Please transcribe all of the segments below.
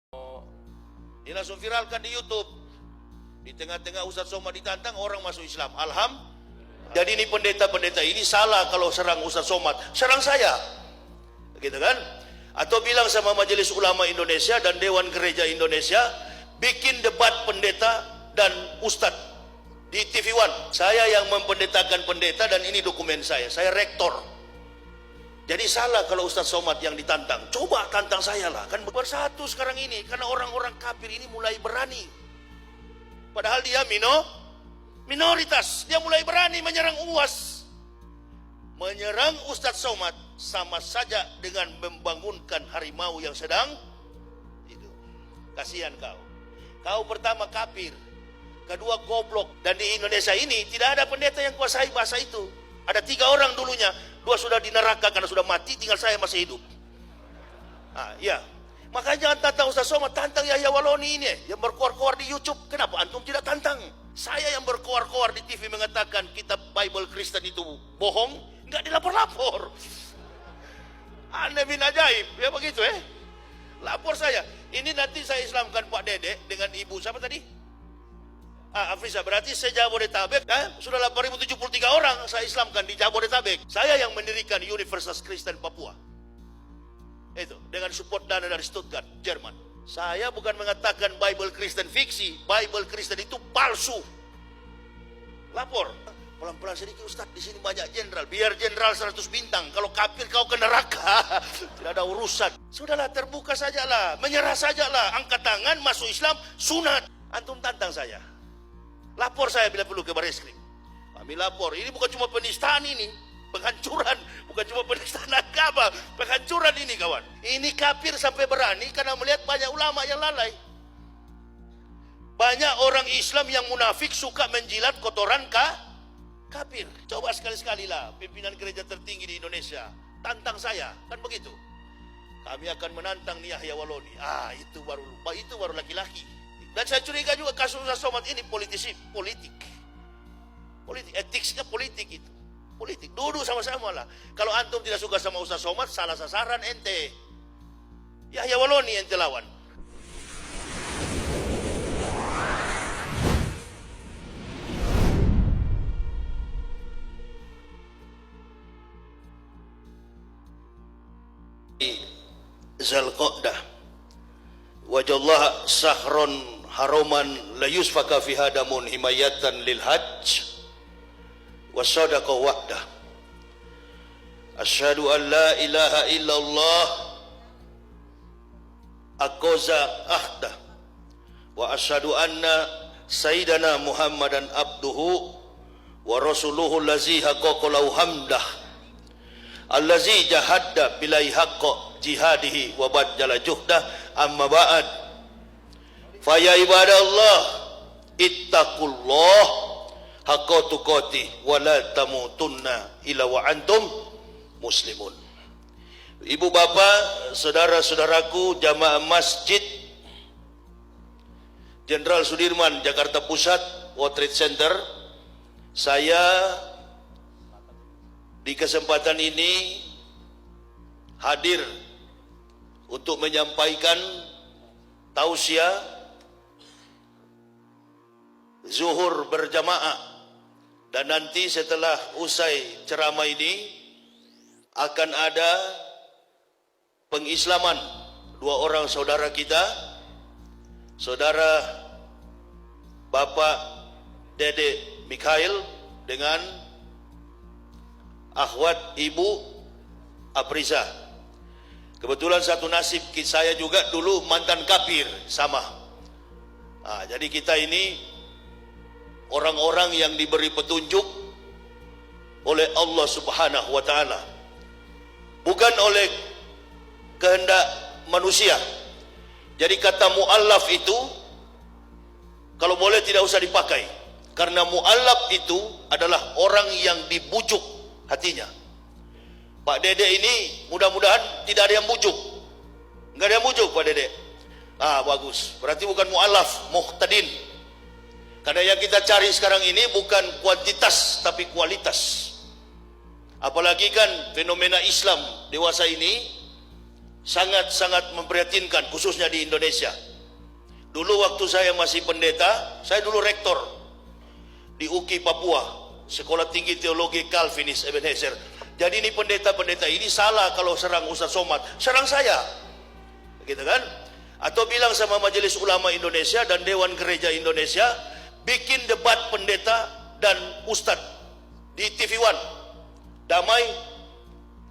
Ini langsung viralkan di YouTube. Di tengah-tengah Ustaz Somad ditantang, orang masuk Islam. Alhamdulillah. Jadi ini pendeta-pendeta ini salah kalau serang Ustaz Somad, serang saya, gitu kan? Atau bilang sama Majelis Ulama Indonesia dan Dewan Gereja Indonesia, bikin debat pendeta dan ustadz di TV One. Saya yang mempendetakan pendeta dan ini dokumen saya rektor. Jadi salah kalau Ustaz Somad yang ditantang. Coba tantang saya lah, kan bersatu sekarang ini karena orang-orang kafir ini mulai berani. Padahal dia minoritas, dia mulai berani menyerang UAS. Menyerang Ustaz Somad sama saja dengan membangunkan harimau yang sedang tidur. Kasihan kau. Kau pertama kafir, kedua goblok. Dan di Indonesia ini tidak ada pendeta yang kuasai bahasa itu. Ada 3 orang dulunya, 2 sudah di neraka karena sudah mati, tinggal saya masih hidup. Ya. Makanya jangan tantang Ustaz Somad, tantang Yahya Waloni ini yang berkoar-koar di YouTube. Kenapa antum tidak tantang? Saya yang berkoar-koar di TV mengatakan kitab Bible Kristen itu bohong, nggak dilapor-lapor. Aneh bin ajaib, ya begitu Lapor saya. Ini nanti saya Islamkan Pak Dede dengan ibu siapa tadi? Afrisa, berarti se-Jabodetabek sudah 8.073 orang saya Islamkan di Jabodetabek. Saya yang mendirikan Universitas Kristen Papua. Itu dengan support dana dari Stuttgart, Jerman. Saya bukan mengatakan Bible Kristen fiksi, Bible Kristen itu palsu. Lapor. Pelan-pelan sedikit Ustaz, di sini banyak jenderal. Biar jenderal 100 bintang. Kalau kafir kau ke neraka. Tidak ada urusan. Sudahlah, terbuka sajalah, menyerah sajalah, angkat tangan, masuk Islam, sunat. Antum tantang saya. Lapor saya bila perlu ke Bareskrim. Kami lapor. Ini bukan cuma penistaan ini, penghancuran, bukan cuma penistaan agama, penghancuran ini kawan. Ini kafir sampai berani karena melihat banyak ulama yang lalai. Banyak orang Islam yang munafik suka menjilat kotoran kafir. Coba sekali-sekali lah pimpinan gereja tertinggi di Indonesia tantang saya, kan begitu. Kami akan menantang Yahya Waloni. Itu baru laki-laki. Dan saya curiga juga kasus Ustaz Somad ini politik, etiknya politik itu. Politik, duduk sama-sama lah. Kalau antum tidak suka sama Ustaz Somad, salah sasaran ente. Yahya Waloni ente lawan. Zalqa'dah wajallah sahron haroman la yusfaka fi hadamun himayatan lil hajj wasadaqa wa'dah. Asyhadu an la ilaha illallah aqaza ahdah wa asyhadu anna sayyidana Muhammadan abduhu wa rasuluhu allazi haqqaqalahu hamdah allazi jahadda bilai haqqa jihadihi wa badjala juhdah. Amma ba'd, fa ya ibadallah ittaqullah haqqa tuqatih wa la tamutunna illa wa antum muslimun. Ibu bapak, saudara-saudaraku jamaah Masjid Jenderal Sudirman Jakarta Pusat World Trade Center, saya di kesempatan ini hadir untuk menyampaikan tausiah zuhur berjamaah. Dan nanti setelah usai ceramah ini akan ada pengislaman 2 orang saudara kita, saudara Bapak Dede Mikhail dengan akhwat Ibu Afrisa. Kebetulan satu nasib saya juga dulu mantan kafir sama. Jadi kita ini orang-orang yang diberi petunjuk oleh Allah Subhanahu wa taala, bukan oleh kehendak manusia. Jadi kata mu'allaf itu kalau boleh tidak usah dipakai, karena mu'allaf itu adalah orang yang dibujuk hatinya. Pak Dede ini mudah-mudahan tidak ada yang bujuk. Enggak ada yang bujuk Pak Dede. Bagus. Berarti bukan mu'allaf, muhtadin. Karena yang kita cari sekarang ini bukan kuantitas tapi kualitas. Apalagi kan fenomena Islam dewasa ini sangat-sangat memprihatinkan, khususnya di Indonesia. Dulu waktu saya masih pendeta, saya dulu rektor di UKI Papua, Sekolah Tinggi Teologi Calvinis Ebenezer. Jadi ini pendeta-pendeta ini salah kalau serang Ustaz Somad, serang saya, gitu kan? Atau bilang sama Majelis Ulama Indonesia dan Dewan Gereja Indonesia, bikin debat pendeta dan Ustadz di TV One, Damai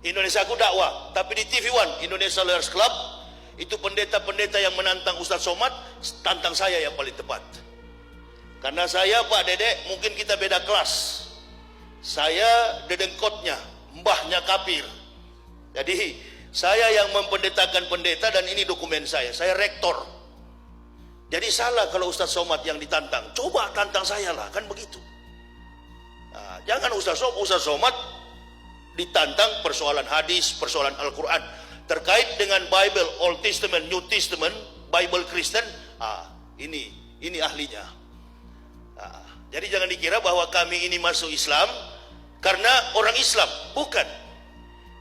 Indonesia Aku Dakwah, tapi di TV One Indonesia Lawyers Club, itu pendeta-pendeta yang menantang Ustaz Somad, tantang saya yang paling tepat. Karena saya, Pak Dedek, mungkin kita beda kelas. Saya dedengkotnya, mbahnya kafir. Jadi saya yang mempendetakan pendeta dan ini dokumen saya rektor. Jadi salah kalau Ustaz Somad yang ditantang. Coba tantang saya lah, kan begitu. Nah, jangan Ustaz Somad ditantang persoalan hadis, persoalan Al-Quran. Terkait dengan Bible, Old Testament, New Testament, Bible Kristen, ini ahlinya. Jadi jangan dikira bahwa kami ini masuk Islam karena orang Islam. Bukan.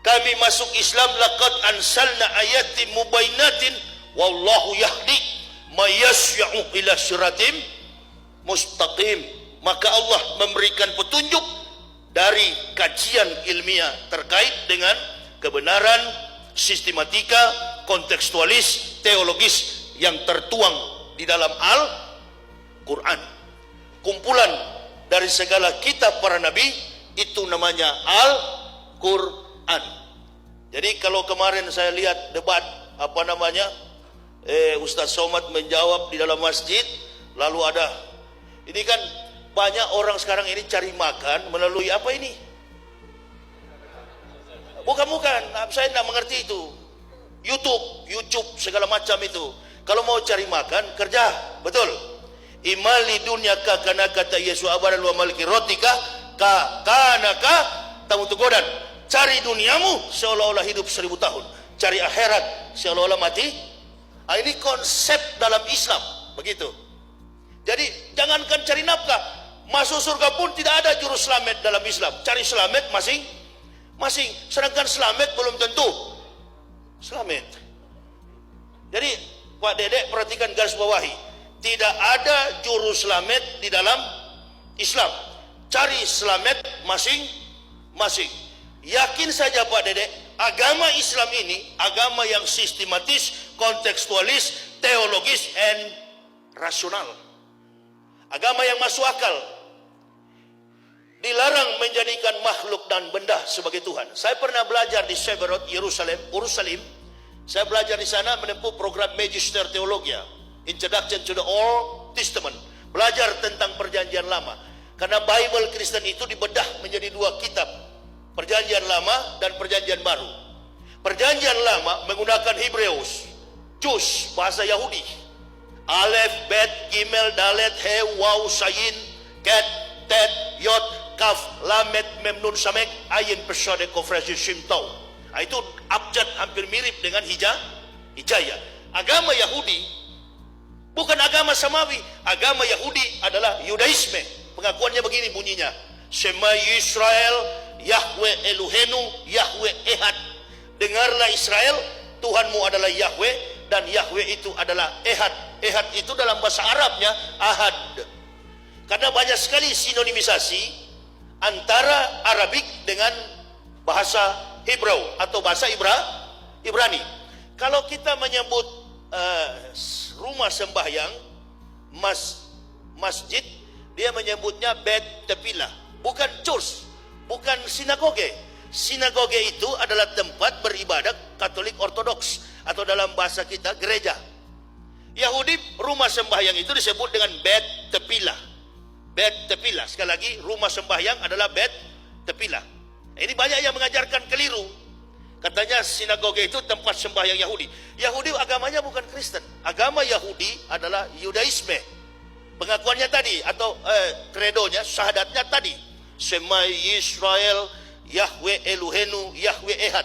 Kami masuk Islam, laqad ansalna ayatin mubainatin wallahu yahdi may yasya'u ila siratim mustaqim. Maka Allah memberikan petunjuk dari kajian ilmiah terkait dengan kebenaran, sistematika, kontekstualis, teologis yang tertuang di dalam Al-Quran. Kumpulan dari segala kitab para nabi, itu namanya Al-Quran. Jadi kalau kemarin saya lihat debat Ustaz Somad menjawab di dalam masjid, lalu ada ini kan banyak orang sekarang ini cari makan melalui apa ini? Bukan, saya tidak mengerti itu. YouTube segala macam itu. Kalau mau cari makan, kerja, betul. Imali dunia kana kata Yesus abadan wa maliki rotika kanaka tamu tugodan. Cari duniamu seolah-olah hidup 1000 tahun. Cari akhirat seolah-olah mati. Ini konsep dalam Islam, begitu. Jadi jangankan cari nafkah, masuk surga pun tidak ada jurus selamat dalam Islam. Cari selamat masing-masing. Sedangkan selamat belum tentu selamat. Jadi Pak Dedek perhatikan garis bawahi, tidak ada jurus selamat di dalam Islam. Cari selamat masing-masing. Yakin saja Pak Dedek, agama Islam ini agama yang sistematis, kontekstualis, teologis, and rasional. Agama yang masuk akal. Dilarang menjadikan makhluk dan benda sebagai Tuhan. Saya pernah belajar di Severot, Yerusalem. Saya belajar di sana menempuh program Magister Theologia, Introduction to the Old Testament. Belajar tentang perjanjian lama. Karena Bible Kristen itu dibedah menjadi 2 kitab. Perjanjian lama dan perjanjian baru. Perjanjian lama menggunakan Hebreus, Jus, bahasa Yahudi. Alef, Bet, Gimel, Dalet, He, Waw, Sayin, Ket, Tet, Yot, Kaf, Lamet, Memnun, Samek, Ayin, Persade, Kofresi, Shimtau. Itu abjad hampir mirip dengan Hijaya. Agama Yahudi bukan agama Samawi. Agama Yahudi adalah Yudaisme. Pengakuannya begini bunyinya. Shema Yisrael, Yahweh Elohenu, Yahweh Ehad. Dengarlah Israel, Tuhanmu adalah Yahweh, dan Yahweh itu adalah Ehad. Ehad itu dalam bahasa Arabnya Ahad. Karena banyak sekali sinonimisasi antara Arabik dengan bahasa Hebrau atau bahasa Ibrani. Kalau kita menyebut rumah sembahyang, masjid, dia menyebutnya Bet Tepilah, bukan church, bukan sinagoge. Sinagoge itu adalah tempat beribadah Katolik Ortodoks, atau dalam bahasa kita gereja. Yahudi rumah sembahyang itu disebut dengan Bet Tepilah. Bet Tepilah, sekali lagi rumah sembahyang adalah Bet Tepilah. Ini banyak yang mengajarkan keliru. Katanya sinagoge itu tempat sembahyang Yahudi. Yahudi agamanya bukan Kristen. Agama Yahudi adalah Yudaisme. Pengakuannya tadi atau kredonya, syahadatnya tadi. Shema Yisrael, Yahweh Elohenu, Yahweh Ehad.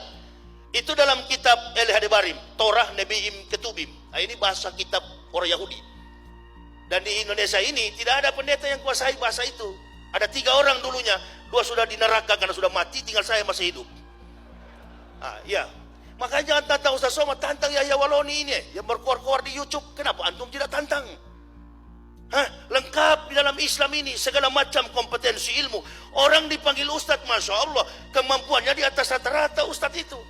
Itu dalam kitab El-Hadebarim, Torah Nebiim Ketubim. Ini bahasa kitab orang Yahudi. Dan di Indonesia ini tidak ada pendeta yang kuasai bahasa itu. Ada 3 orang dulunya, 2 sudah di neraka karena sudah mati, tinggal saya masih hidup. Ya, Makanya jangan tantang Ustaz Somad, tantang Yahya Waloni ini yang berkuar-kuar di YouTube. Kenapa antum tidak tantang? Hah? Lengkap di dalam Islam ini segala macam kompetensi ilmu. Orang dipanggil Ustadz, Masya Allah, kemampuannya di atas rata-rata Ustadz itu.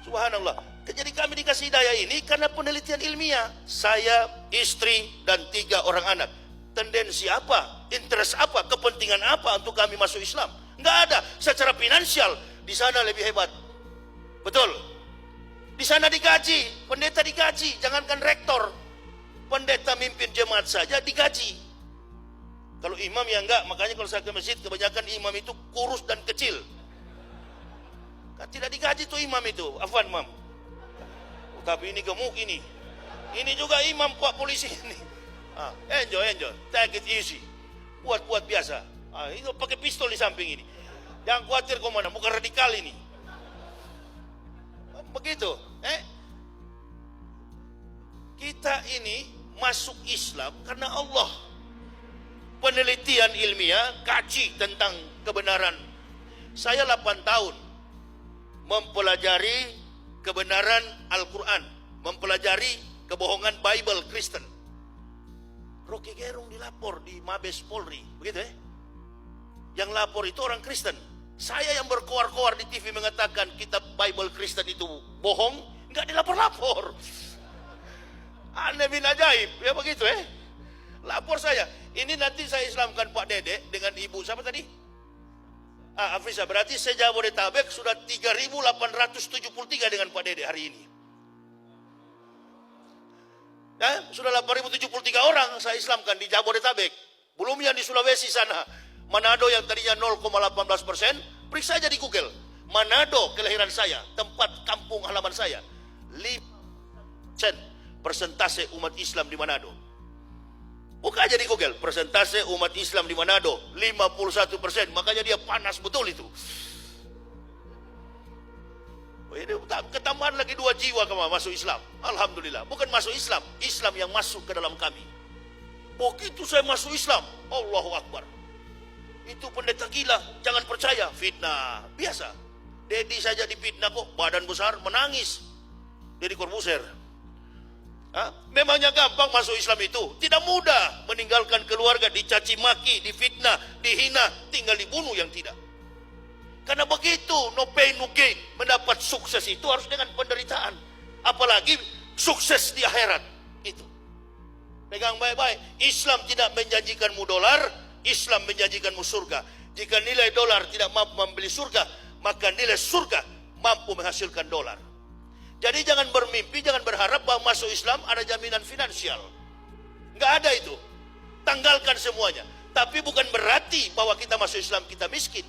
Subhanallah. Jadi kami dikasih hidayah ini karena penelitian ilmiah. Saya, istri, dan 3 orang anak. Tendensi apa? Interest apa? Kepentingan apa untuk kami masuk Islam? Nggak ada. Secara finansial, di sana lebih hebat. Betul. Di sana digaji, pendeta digaji, jangankan rektor. Pendeta mimpin jemaat saja digaji. Kalau imam ya enggak, makanya kalau saya ke masjid, kebanyakan imam itu kurus dan kecil. Kan tidak digaji tuh imam itu, afwan mam. Tapi ini gemuk ini. Ini juga imam pak polisi ini. Enjoy, take it easy. Buat biasa. Itu pakai pistol di samping ini. Jangan khawatir komandan, bukan radikal ini. Begitu. Kita ini masuk Islam karena Allah. Penelitian ilmiah, kaji tentang kebenaran. Saya 8 tahun mempelajari kebenaran Al-Quran, mempelajari kebohongan Bible Kristen. Rocky Gerung dilapor di Mabes Polri, begitu ya? Yang lapor itu orang Kristen. Saya yang berkoar-koar di TV mengatakan kitab Bible Kristen itu bohong, nggak dilapor-lapor. Aneh bin ajaib, ya begitu ya? Lapor saya. Ini nanti saya Islamkan Pak Dede dengan ibu siapa tadi? Afisa. Berarti se-Jabodetabek sudah 3.873 dengan Pak Dede hari ini. Ya, sudah 8.073 orang saya Islamkan di Jabodetabek. Belum yang di Sulawesi sana. Manado yang tadinya 0,18%, periksa aja di Google. Manado kelahiran saya, tempat kampung halaman saya. 5% persentase umat Islam di Manado. Buka aja di Google, persentase umat Islam di Manado 51%, makanya dia panas betul itu. Ini ketambahan lagi 2 jiwa kemana masuk Islam. Alhamdulillah, bukan masuk Islam, Islam yang masuk ke dalam kami. Begitu saya masuk Islam, Allahu Akbar. Itu pendeta gila, jangan percaya, fitnah, biasa. Dedi saja difitnah kok, badan besar menangis. Deddy Corbuzier. Memangnya gampang masuk Islam itu? Tidak mudah. Meninggalkan keluarga, dicaci maki, difitnah, dihina, tinggal dibunuh yang tidak. Karena begitu, no pain no gain. Mendapat sukses itu harus dengan penderitaan. Apalagi sukses di akhirat itu. Pegang baik-baik. Islam tidak menjanjikanmu dolar, Islam menjanjikanmu surga. Jika nilai dolar tidak mampu membeli surga, maka nilai surga mampu menghasilkan dolar. Jadi jangan bermimpi, jangan berharap bahwa masuk Islam ada jaminan finansial. Nggak ada itu. Tanggalkan semuanya. Tapi bukan berarti bahwa kita masuk Islam kita miskin.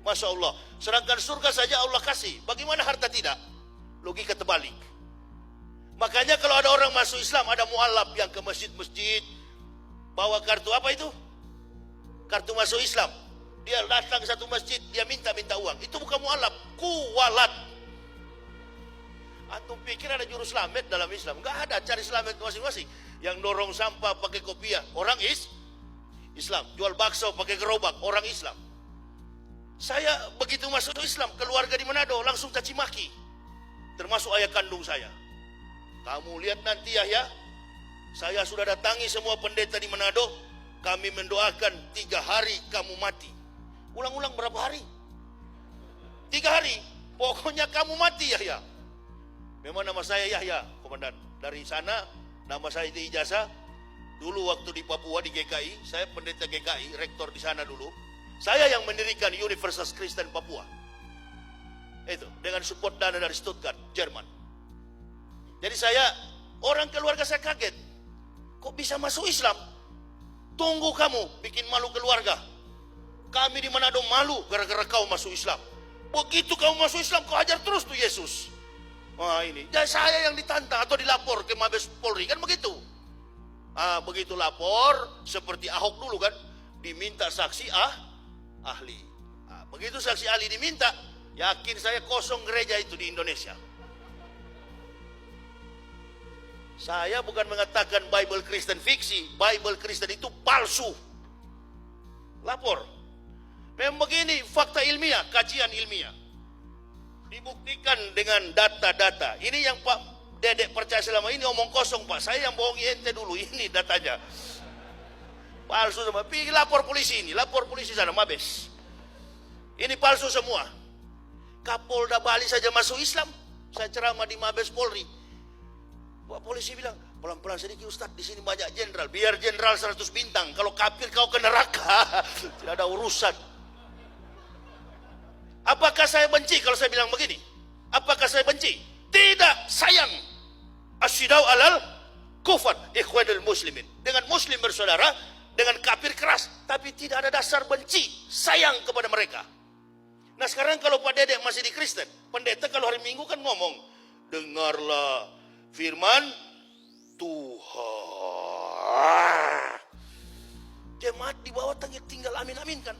Masya Allah. Sedangkan surga saja Allah kasih. Bagaimana harta tidak? Logika terbalik. Makanya kalau ada orang masuk Islam, ada mualaf yang ke masjid-masjid, bawa kartu apa itu? Kartu masuk Islam. Dia datang ke satu masjid, dia minta uang. Itu bukan mualaf, kuwalat. Antum pikir ada juru selamat dalam Islam? Enggak ada, cari selamat masing-masing. Yang dorong sampah pakai kopiah, orang Islam. Jual bakso pakai gerobak, orang Islam. Saya begitu masuk Islam, keluarga di Manado langsung caci maki. Termasuk ayah kandung saya. Kamu lihat nanti ya, saya sudah datangi semua pendeta di Manado. Kami mendoakan 3 hari kamu mati. Ulang-ulang berapa hari? 3 hari. Pokoknya kamu mati ya. Memang nama saya Yahya, komandan. Dari sana, nama saya di ijazah. Dulu waktu di Papua, di GKI, saya pendeta GKI, rektor di sana dulu. Saya yang mendirikan Universitas Kristen Papua. Itu, dengan support dana dari Stuttgart, Jerman. Jadi orang keluarga saya kaget. Kok bisa masuk Islam? Tunggu kamu, bikin malu keluarga. Kami di Manado malu gara-gara kau masuk Islam. Begitu kamu masuk Islam, kau hajar terus tuh Yesus. Wah ini, jadi saya yang ditantang atau dilapor ke Mabes Polri, kan begitu. Begitu lapor, seperti Ahok dulu kan, diminta saksi ahli. Begitu saksi ahli diminta, yakin saya kosong gereja itu di Indonesia. Saya bukan mengatakan Bible Kristen fiksi, Bible Kristen itu palsu. Lapor. Memang begini, fakta ilmiah, kajian ilmiah. Dibuktikan dengan data-data. Ini yang Pak Dedek percaya selama ini omong kosong, Pak. Saya yang bohongi ente dulu. Ini datanya. Palsu semua. Pergi lapor polisi ini. Lapor polisi sana, Mabes. Ini palsu semua. Kapolda Bali saja masuk Islam. Saya ceramah di Mabes Polri. Pak polisi bilang, pelan-pelan sedikit Ustadz, di sini banyak jenderal. Biar jenderal 100 bintang. Kalau kafir kau ke neraka. Tidak ada urusan. Apakah saya benci kalau saya bilang begini? Apakah saya benci? Tidak, sayang. Asyidau alal kufar ikhwanul muslimin. Dengan muslim bersaudara, dengan kafir keras. Tapi tidak ada dasar benci, sayang kepada mereka. Nah sekarang kalau Pak Dedek masih di Kristen, pendeta kalau hari Minggu kan ngomong, dengarlah firman Tuhan. Jemaat di bawah tinggal amin-amin kan.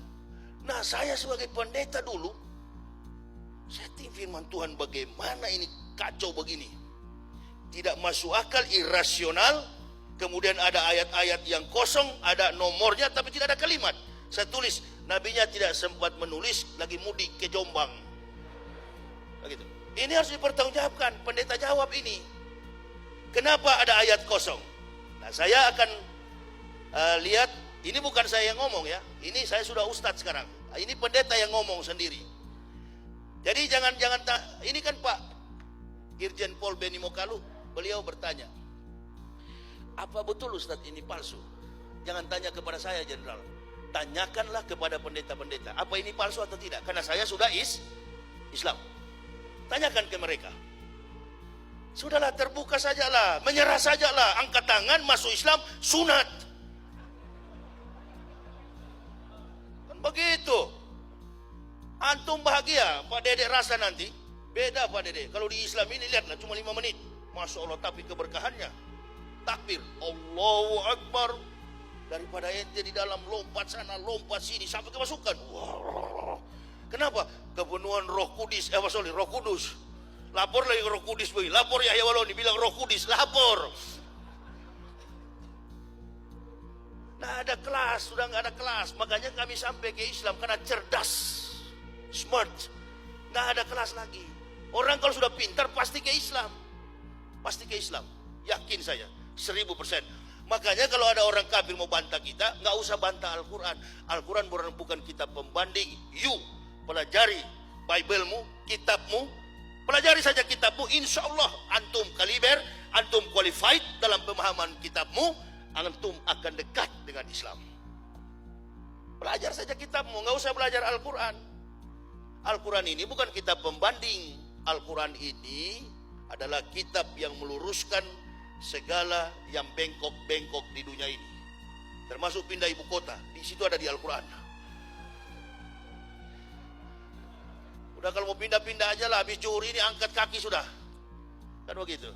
Nah saya sebagai pendeta dulu, setting firman Tuhan bagaimana ini kacau begini. Tidak masuk akal, irasional. Kemudian ada ayat-ayat yang kosong, ada nomornya tapi tidak ada kalimat. Saya tulis, nabinya tidak sempat menulis, lagi mudik ke Jombang. Begitu. Ini harus dipertanggungjawabkan. Pendeta jawab ini. Kenapa ada ayat kosong? Nah, saya akan lihat, ini bukan saya yang ngomong ya. Ini saya sudah ustadz sekarang. Ini pendeta yang ngomong sendiri. Jadi jangan ini kan Pak Irjen Pol Beni Mokalu, beliau bertanya, apa betul Ustadz ini palsu? Jangan tanya kepada saya jenderal. Tanyakanlah kepada pendeta-pendeta, apa ini palsu atau tidak? Karena saya sudah Islam. Tanyakan ke mereka. Sudahlah, terbuka sajalah, menyerah sajalah, angkat tangan, masuk Islam, sunat. Kan begitu. Antum bahagia, Pak Dedek rasa nanti. Beda Pak Dedek, kalau di Islam ini lihatlah cuma 5 menit. Masya Allah, tapi keberkahannya. Takbir, Allahu Akbar. Daripada ente di dalam lompat sana, lompat sini sampai kemasukan. Wow. Kenapa? Kepenuhan Roh Kudus, Roh Kudus. Lapor lagi Roh Kudus, lapor Yahya Waloni bilang Roh Kudus, lapor. Nah ada kelas, sudah nggak ada kelas. Makanya kami sampai ke Islam karena cerdas, smart. Nggak ada kelas lagi. Orang kalau sudah pintar pasti ke Islam, pasti ke Islam. Yakin saya, 1000%. Makanya kalau ada orang kafir mau bantah kita, nggak usah bantah Al-Quran. Al-Quran bukan kitab pembanding. You pelajari Bible-mu, kitabmu, pelajari saja kitabmu. Insya Allah antum kaliber, antum qualified dalam pemahaman kitabmu, antum akan dekat dengan Islam. Belajar saja kitabmu, nggak usah belajar Al-Quran. Al-Quran ini bukan kitab pembanding. Al-Quran ini adalah kitab yang meluruskan segala yang bengkok-bengkok di dunia ini, termasuk pindah ibu kota. Di situ ada di Al-Quran. Udah kalau mau pindah-pindah aja lah, habis zuhur ini angkat kaki sudah, kan begitu.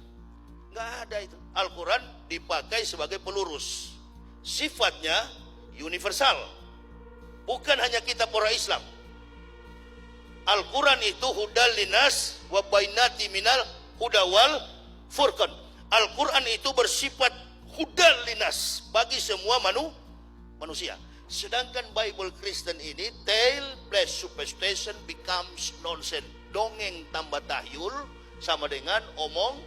Nggak ada itu. Al-Quran dipakai sebagai pelurus, sifatnya universal, bukan hanya kitab orang Islam. Al-Quran itu hudal linas wa bainati minal hudawal furqan. Al-Quran itu bersifat hudal linas bagi semua manusia. Sedangkan Bible Kristen ini, tale plus superstition becomes nonsense. Dongeng tambah tahyul sama dengan omong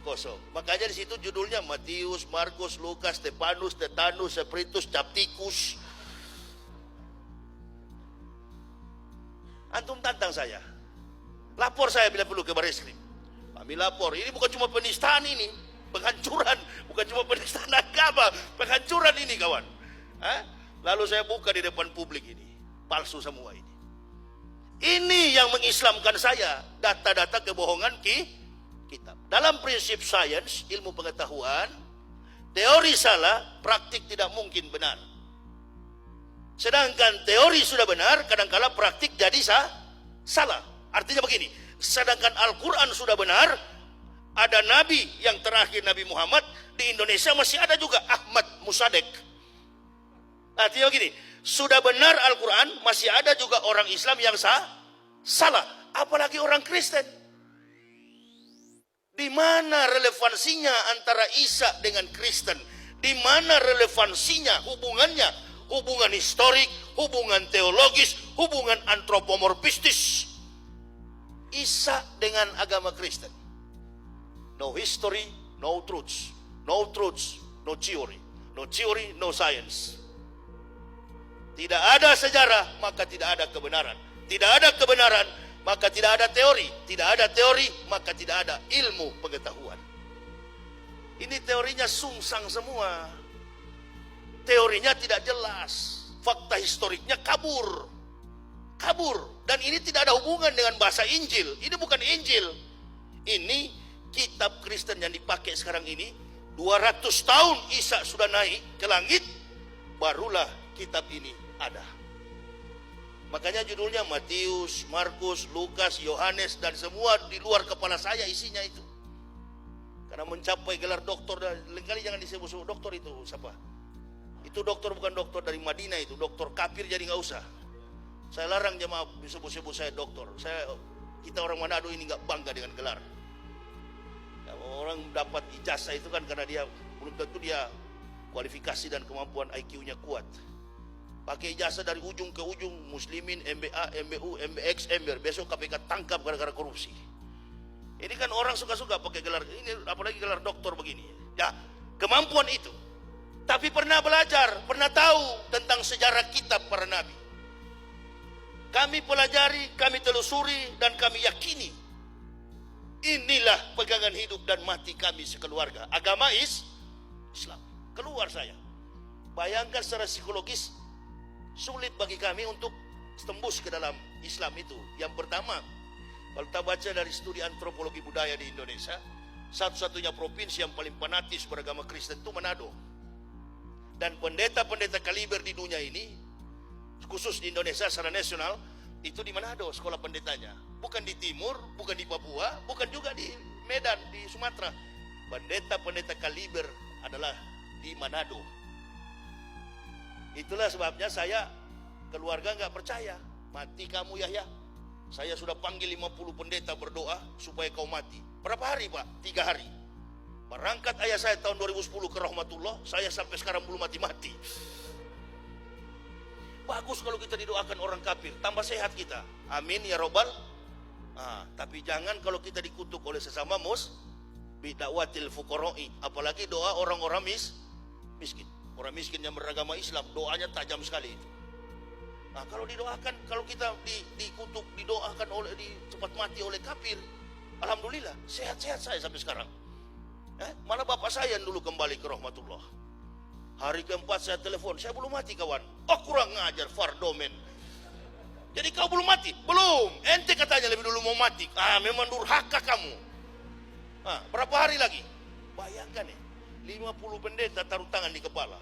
kosong. Makanya di situ judulnya Matius, Markus, Lukas, Stefanus, Tetanus, Spiritus, Capticus. Antum tantang saya, lapor saya bila perlu ke Bareskrim. Kami lapor, ini bukan cuma penistaan ini, penghancuran, bukan cuma penistaan agama, penghancuran ini kawan. Lalu saya buka di depan publik ini, palsu semua ini. Ini yang mengislamkan saya, data-data kebohongan kitab. Dalam prinsip sains, ilmu pengetahuan, teori salah, praktik tidak mungkin benar. Sedangkan teori sudah benar, kadang-kala praktik jadi salah. Artinya begini, sedangkan Al-Quran sudah benar, ada nabi yang terakhir Nabi Muhammad, di Indonesia masih ada juga Ahmad Musadek. Artinya begini, sudah benar Al-Quran, masih ada juga orang Islam yang salah, apalagi orang Kristen. Di mana relevansinya antara Isa dengan Kristen? Di mana relevansinya, hubungannya? Hubungan historik, hubungan teologis, hubungan antropomorfistis. Isa dengan agama Kristen. No history, no truths. No truths, no theory. No theory, no science. Tidak ada sejarah, maka tidak ada kebenaran. Tidak ada kebenaran, maka tidak ada teori. Tidak ada teori, maka tidak ada ilmu pengetahuan. Ini teorinya sungsang semua. Teorinya tidak jelas. Fakta historiknya kabur. Kabur. Dan ini tidak ada hubungan dengan bahasa Injil. Ini bukan Injil. Ini kitab Kristen yang dipakai sekarang ini. 200 tahun Isa sudah naik ke langit, barulah kitab ini ada. Makanya judulnya Matius, Markus, Lukas, Yohanes, dan semua di luar kepala saya isinya itu. Karena mencapai gelar doktor, dan lain kali jangan disebut-sebut doktor itu siapa? Itu doktor bukan doktor dari Madinah itu, doktor kafir, jadi nggak usah. Saya larang jemaah disebut-sebut saya doktor. Kita orang Manado ini nggak bangga dengan gelar. Orang dapat ijazah itu kan karena dia belum tentu dia kualifikasi dan kemampuan IQ-nya kuat. Pakai ijazah dari ujung ke ujung, Muslimin, MBA, MBU, MBX, MBR, besok KPK tangkap gara-gara korupsi. Ini kan orang suka-suka pakai gelar ini, apalagi gelar doktor begini. Ya, kemampuan itu. Tapi pernah belajar, pernah tahu tentang sejarah kitab para nabi. Kami pelajari, kami telusuri, dan kami yakini inilah pegangan hidup dan mati kami sekeluarga. Agama Islam. Keluar saya. Bayangkan secara psikologis, sulit bagi kami untuk tembus ke dalam Islam itu. Yang pertama, kalau kita baca dari studi antropologi budaya di Indonesia, satu-satunya provinsi yang paling fanatis beragama Kristen itu Manado. Dan pendeta-pendeta kaliber di dunia ini, khusus di Indonesia secara nasional, itu di Manado sekolah pendetanya. Bukan di timur, bukan di Papua, bukan juga di Medan, di Sumatera. Pendeta-pendeta kaliber adalah di Manado. Itulah sebabnya saya, keluarga nggak percaya. Mati kamu Yahya. Saya sudah panggil 50 pendeta berdoa supaya kau mati. Berapa hari Pak? 3 hari. Berangkat ayah saya tahun 2010 ke Rahmatullah, saya sampai sekarang belum mati-mati. Bagus kalau kita didoakan orang kafir, tambah sehat kita. Amin ya robbal. Tapi jangan kalau kita dikutuk oleh sesama bid'awatil fuqara'i, apalagi doa orang-orang miskin. Orang miskin yang beragama Islam, doanya tajam sekali itu. Nah, kalau didoakan, kalau kita dikutuk, didoakan cepat mati oleh kafir, alhamdulillah, sehat-sehat saya sampai sekarang. Malah bapak saya yang dulu kembali ke Rahmatullah. Hari keempat saya telepon, saya belum mati kawan. Oh kurang ngajar, fardomen. Jadi kau belum mati? Belum. Ente katanya lebih dulu mau mati. Memang durhaka kamu. Berapa hari lagi? Bayangkan ya, 50 pendeta taruh tangan di kepala,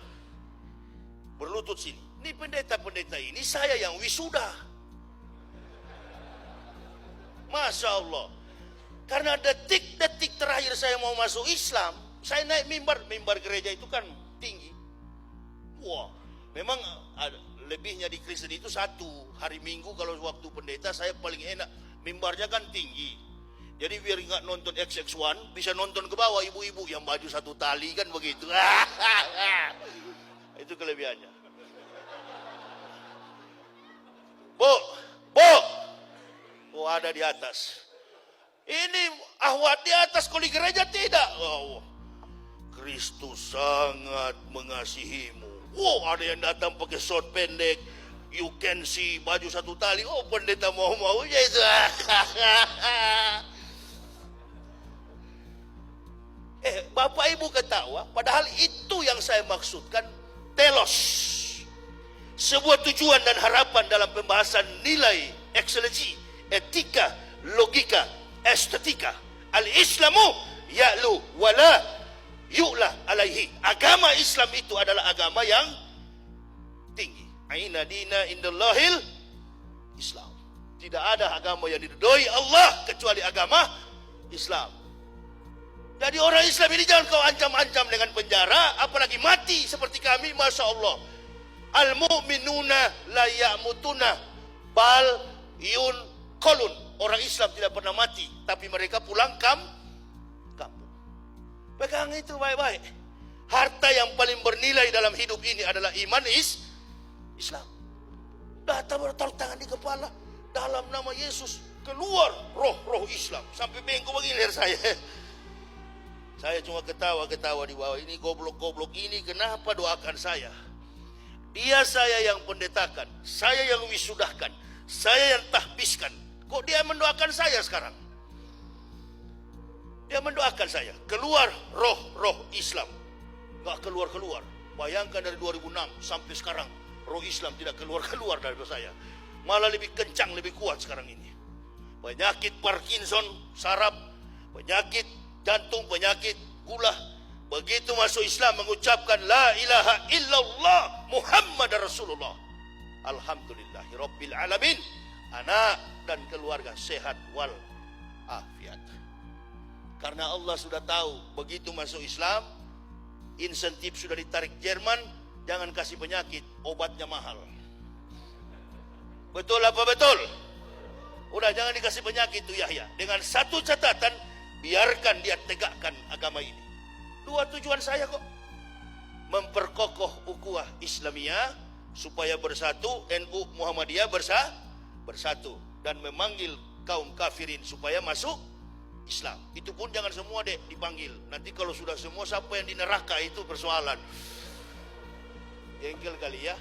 berlutut sini. Ini pendeta-pendeta ini saya yang wisuda. Masya Allah. Karena detik-detik terakhir saya mau masuk Islam, saya naik mimbar gereja itu kan tinggi. Wah, memang lebihnya di Kristen itu satu. Hari Minggu kalau waktu pendeta saya paling enak, mimbarnya kan tinggi. Jadi biar nggak nonton XX1, bisa nonton ke bawah ibu-ibu yang baju satu tali kan begitu. Itu kelebihannya. Bu, oh ada di atas. Ini ahwat di atas, kalau di gereja tidak. Oh, Kristus sangat mengasihimu. Oh, ada yang datang pakai short pendek, you can see, baju satu tali. Oh, pendeta mau-maunya itu. Bapak Ibu ketawa, padahal itu yang saya maksudkan, telos. Sebuah tujuan dan harapan dalam pembahasan nilai, ekselensi, etika, logika, estetika. Al-Islamu ya'lu wala yu'la alaihi. Agama Islam itu adalah agama yang tinggi. Aina dina indallahil Islam. Tidak ada agama yang diridhoi Allah kecuali agama Islam. Jadi orang Islam ini jangan kau ancam-ancam dengan penjara, apalagi mati seperti kami. Masya Allah. Al-mu'minuna la ya'mutuna bal yun kolun. Orang Islam tidak pernah mati, tapi mereka pulang kampung. Pegang itu baik-baik. Harta yang paling bernilai dalam hidup ini adalah iman Islam. Datang bertaruh tangan di kepala dalam nama Yesus. keluar roh Islam. Sampai bengkok begini leher saya. Saya cuma ketawa-ketawa di bawah. Ini goblok-goblok ini kenapa doakan saya? Dia saya yang pendetakan, saya yang wisudahkan, saya yang tahbiskan. Kok dia mendoakan saya sekarang? Dia mendoakan saya keluar roh Islam. Gak keluar-keluar. Bayangkan dari 2006 sampai sekarang roh Islam tidak keluar-keluar dari saya. Malah lebih kencang, lebih kuat sekarang ini. Penyakit Parkinson, saraf, penyakit jantung, penyakit gula. Begitu masuk Islam mengucapkan la ilaha illallah Muhammad Rasulullah. Alhamdulillahirabbil alamin. Anak dan keluarga sehat wal afiat. Karena Allah sudah tahu begitu masuk Islam, insentif sudah ditarik Jerman, jangan kasih penyakit, obatnya mahal. Betul apa betul? Udah jangan dikasih penyakit tuh Yahya. Dengan satu catatan, biarkan dia tegakkan agama ini. Dua tujuan saya kok. Memperkokoh ukhuwah Islamiyah supaya bersatu, NU Muhammadiyah bersatu dan memanggil kaum kafirin supaya masuk Islam. Itu pun jangan semua dek dipanggil. Nanti kalau sudah semua siapa yang di neraka itu persoalan. Jengkel kali ya.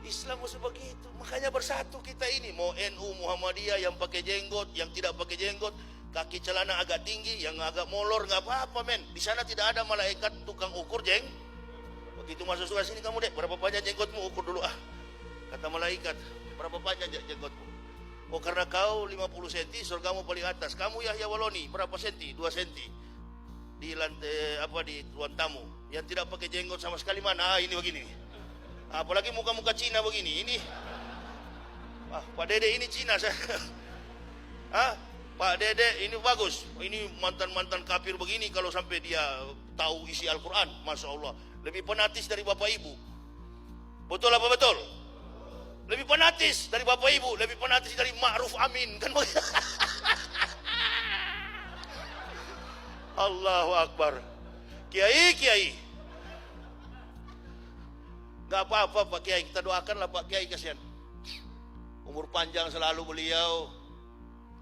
Islam harus begitu. Makanya bersatu kita ini. Mau NU Muhammadiyah yang pakai jenggot, yang tidak pakai jenggot, kaki celana agak tinggi, yang agak molor, nggak apa-apa men. Di sana tidak ada malaikat tukang ukur Begitu masuk surga sini kamu dek, berapa panjang jenggotmu, ukur dulu ah. Kata malaikat, berapa panjang jenggotmu? Oh karena kau 50 cm, surgamu paling atas. Kamu Yahya Waloni, berapa senti? 2 cm. Di lantai di ruang tamu. Yang tidak pakai jenggot sama sekali mana? Ah ini begini. Apalagi muka-muka Cina begini. Ini Pak Dede ini Cina saya. Pak Dede ini bagus. Ini mantan-mantan kafir begini kalau sampai dia tahu isi Al-Quran, Masya Allah. Lebih fanatis dari Bapak Ibu. Betul apa betul? Lebih fanatis dari Bapak Ibu, lebih fanatis dari Ma'ruf Amin. Kan Allahu Akbar. Kiai. Gak apa-apa Pak Kiai, kita doakanlah Pak Kiai, kasihan. Umur panjang selalu beliau.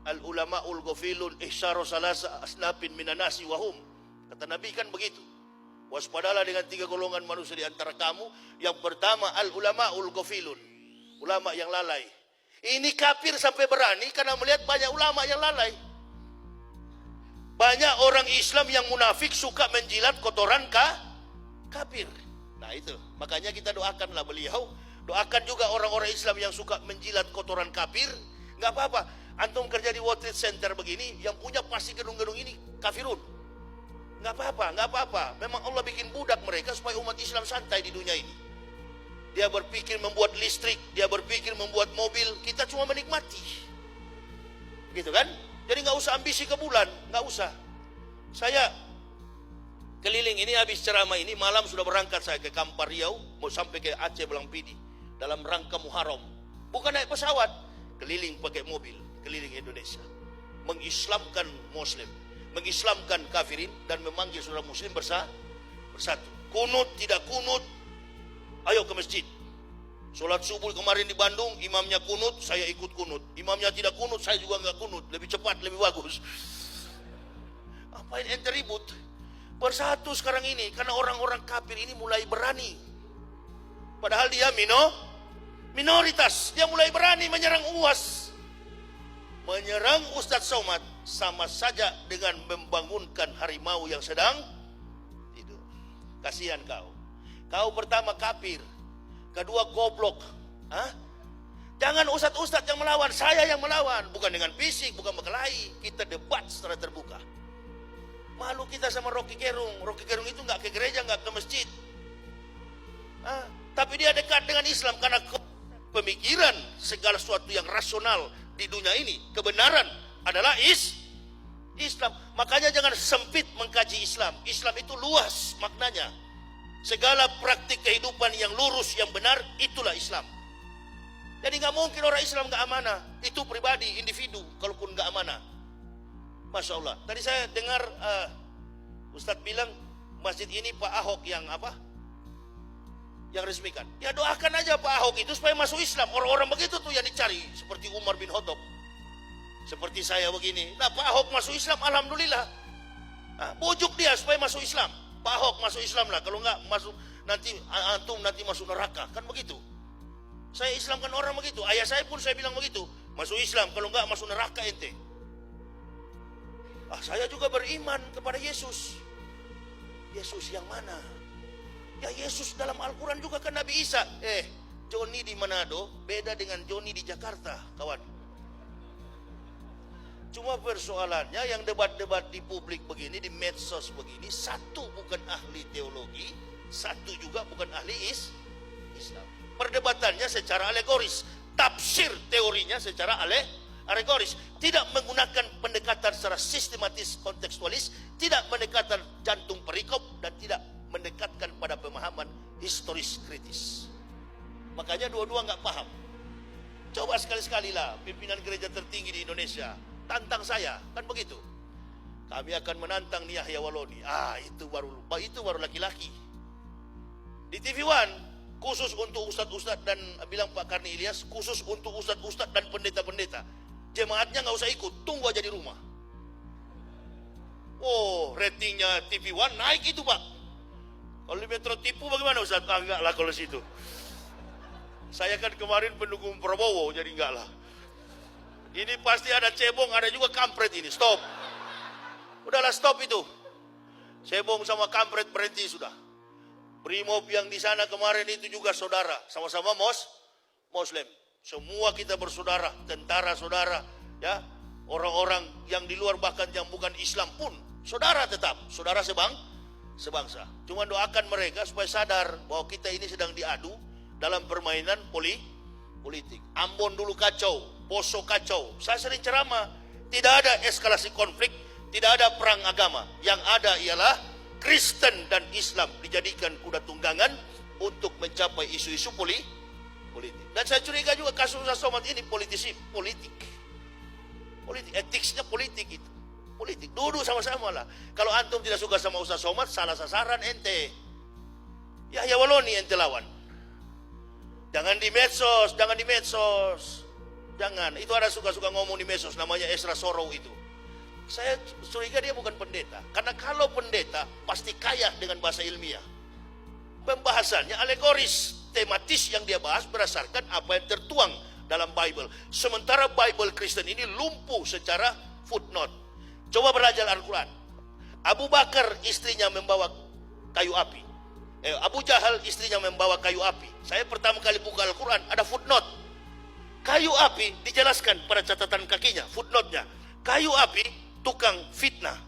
Al-ulama'ul ghafilun ihsyaru salasa asnafin minanasi wahum. Kata Nabi kan begitu. Waspadalah dengan 3 golongan manusia di antara kamu. Yang pertama al-ulama'ul ghafilun. Ulama yang lalai. Ini kafir sampai berani karena melihat banyak ulama yang lalai. Banyak orang Islam yang munafik suka menjilat kotoran kafir. Nah itu, makanya kita doakanlah beliau. Doakan juga orang-orang Islam yang suka menjilat kotoran kafir. Gak apa-apa, antum kerja di World Trade Center begini, yang punya pasti gedung-gedung ini kafirun. Gak apa-apa. Memang Allah bikin budak mereka supaya umat Islam santai di dunia ini. Dia berpikir membuat listrik, dia berpikir membuat mobil, kita cuma menikmati. Gitu kan? Jadi gak usah ambisi ke bulan, gak usah. Saya keliling ini habis ceramah ini, malam sudah berangkat saya ke Kampar Riau, mau sampai ke Aceh Belangpidi dalam rangka Muharram. Bukan naik pesawat, keliling pakai mobil, keliling Indonesia. Mengislamkan Muslim, mengislamkan kafirin dan memanggil saudara muslim bersatu. Kunut tidak kunut, ayo ke masjid. Sholat subuh kemarin di Bandung, imamnya kunut, saya ikut kunut. Imamnya tidak kunut, saya juga nggak kunut. Lebih cepat, lebih bagus. Apain ente ribut? Bersatu sekarang ini karena orang-orang kafir ini mulai berani. Padahal dia minoritas, dia mulai berani menyerang UAS. Menyerang Ustadz Somad sama saja dengan membangunkan harimau yang sedang tidur. Kasihan kau. Kau pertama kafir, kedua goblok. Jangan ustadz-ustadz yang melawan, saya yang melawan. Bukan dengan fisik, bukan berkelahi. Kita debat secara terbuka. Malu kita sama Rocky Gerung. Rocky Gerung itu nggak ke gereja, nggak ke masjid. Tapi dia dekat dengan Islam karena pemikiran segala sesuatu yang rasional di dunia ini, kebenaran adalah Islam. Makanya jangan sempit mengkaji Islam. Islam itu luas maknanya. Segala praktik kehidupan yang lurus, yang benar, itulah Islam. Jadi nggak mungkin orang Islam nggak amanah. Itu pribadi, individu, kalaupun nggak amanah. Masya Allah. Tadi saya dengar Ustadz bilang masjid ini Pak Ahok yang yang resmikan. Ya doakan aja Pak Ahok itu supaya masuk Islam. Orang-orang begitu tuh yang dicari, seperti Umar bin Khattab, seperti saya begini. Nah, Pak Ahok masuk Islam, alhamdulillah. Nah, bujuk dia supaya masuk Islam. Pak Ahok masuk Islam lah, kalau enggak masuk nanti antum nanti masuk neraka, kan begitu. Saya Islamkan orang begitu. Ayah saya pun saya bilang begitu, masuk Islam, kalau enggak masuk neraka ente. Saya juga beriman kepada Yesus. Yesus yang mana? Ya Yesus dalam Al-Quran juga kan Nabi Isa. Joni di Manado beda dengan Joni di Jakarta, kawan. Cuma persoalannya yang debat-debat di publik begini, di medsos begini, satu bukan ahli teologi, satu juga bukan ahli Islam. Perdebatannya secara alegoris, tafsir teorinya secara alegoris, tidak menggunakan pendekatan secara sistematis kontekstualis, tidak mendekatkan jantung perikop, dan tidak mendekatkan pada pemahaman historis kritis. Makanya dua-dua nggak paham. Coba sekali-sekali lah pimpinan gereja tertinggi di Indonesia tantang saya, kan begitu. Kami akan menantang Yahya Waloni. Itu baru laki-laki. Di TV One khusus untuk ustadz-ustadz, dan bilang Pak Karni Ilyas, khusus untuk ustadz-ustadz dan pendeta-pendeta. Jemaatnya nggak usah ikut, tunggu aja di rumah. Ratingnya TV One naik itu Pak. Kalau di Metro tipu bagaimana Ustaz? Enggak lah kalau situ. Saya kan kemarin pendukung Prabowo, jadi enggak lah. Ini pasti ada cebong, ada juga kampret ini. Stop. Udahlah stop itu. Cebong sama kampret berhenti sudah. Brimob yang di sana kemarin itu juga saudara, sama-sama Muslim. Semua kita bersaudara, tentara saudara, ya. Orang-orang yang di luar bahkan yang bukan Islam pun saudara tetap, saudara sebangsa. Cuma doakan mereka supaya sadar bahwa kita ini sedang diadu dalam permainan politik. Ambon dulu kacau, Poso kacau. Saya sering ceramah, tidak ada eskalasi konflik, tidak ada perang agama. Yang ada ialah Kristen dan Islam dijadikan kuda tunggangan untuk mencapai isu-isu politik. Dan saya curiga juga kasus Ustaz Somad ini politik. Etiknya politik itu. Politik, duduk sama-sama lah. Kalau antum tidak suka sama Ustaz Somad, salah sasaran ente. Yahya Waloni ente lawan. Jangan di medsos. Jangan, itu ada suka-suka ngomong di medsos, namanya Esra Sorow itu. Saya curiga dia bukan pendeta. Karena kalau pendeta, pasti kaya dengan bahasa ilmiah. Pembahasannya alegoris, tematis yang dia bahas berdasarkan apa yang tertuang dalam Bible. Sementara Bible Kristen ini lumpuh secara footnote. Coba belajar Al-Quran. Abu Bakar istrinya membawa kayu api. Abu Jahal istrinya membawa kayu api. Saya pertama kali buka Al-Quran, ada footnote. Kayu api dijelaskan pada catatan kakinya, footnote-nya. Kayu api tukang fitnah.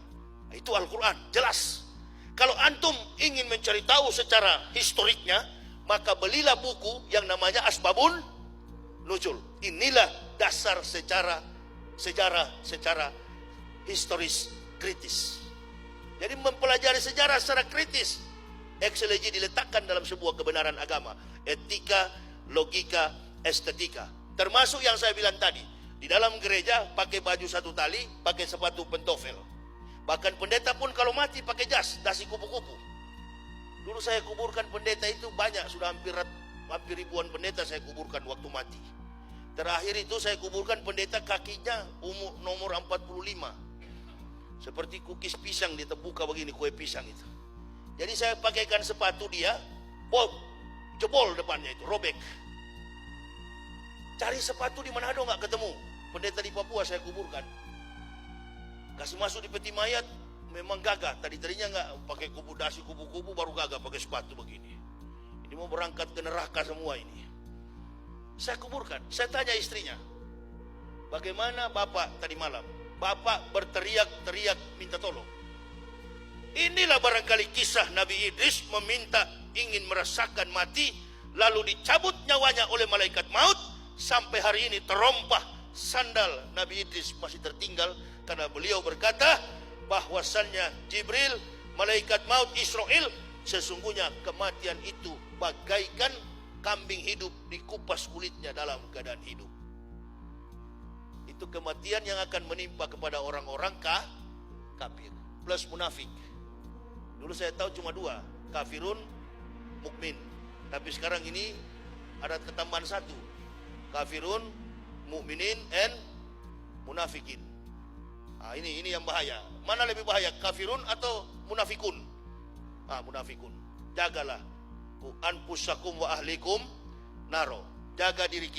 Itu Al-Quran, jelas. Kalau antum ingin mencari tahu secara historiknya, maka belilah buku yang namanya Asbabun Nuzul. Inilah dasar sejarah historis kritis. Jadi mempelajari sejarah secara kritis. Eksegesi diletakkan dalam sebuah kebenaran agama. Etika, logika, estetika. Termasuk yang saya bilang tadi. Di dalam gereja pakai baju satu tali, pakai sepatu pentofel. Bahkan pendeta pun kalau mati pakai jas, dasi kupu-kupu. Dulu saya kuburkan pendeta itu banyak, sudah hampir ribuan pendeta saya kuburkan waktu mati. Terakhir itu saya kuburkan pendeta kakinya nomor 45. Seperti kukis pisang dia terbuka begini, kue pisang itu. Jadi saya pakaikan sepatu dia, jebol depannya itu, robek. Cari sepatu di Manado nggak ketemu. Pendeta di Papua saya kuburkan. Kasih masuk di peti mayat, memang gagah. Tadinya nggak pakai dasi kubu-kubu, baru gagah pakai sepatu begini. Ini mau berangkat ke neraka semua ini. Saya kuburkan. Saya tanya istrinya, bagaimana Bapak tadi malam? Bapak berteriak-teriak minta tolong. Inilah barangkali kisah Nabi Idris meminta ingin merasakan mati, lalu dicabut nyawanya oleh malaikat maut. Sampai hari ini terompah sandal Nabi Idris masih tertinggal, karena beliau berkata bahwasannya Jibril, malaikat maut Israel, sesungguhnya kematian itu bagaikan kambing hidup dikupas kulitnya dalam keadaan hidup. Itu kematian yang akan menimpa kepada orang-orang kafir plus munafik. Dulu saya tahu cuma dua, kafirun, mukmin. Tapi sekarang ini ada ketambahan satu. Kafirun, mukminin, and munafikin. Nah, ini yang bahaya. Mana lebih bahaya, kafirun atau munafikun? Munafikun. Jagalah anfusakum wa ahlikum naro. Jaga diri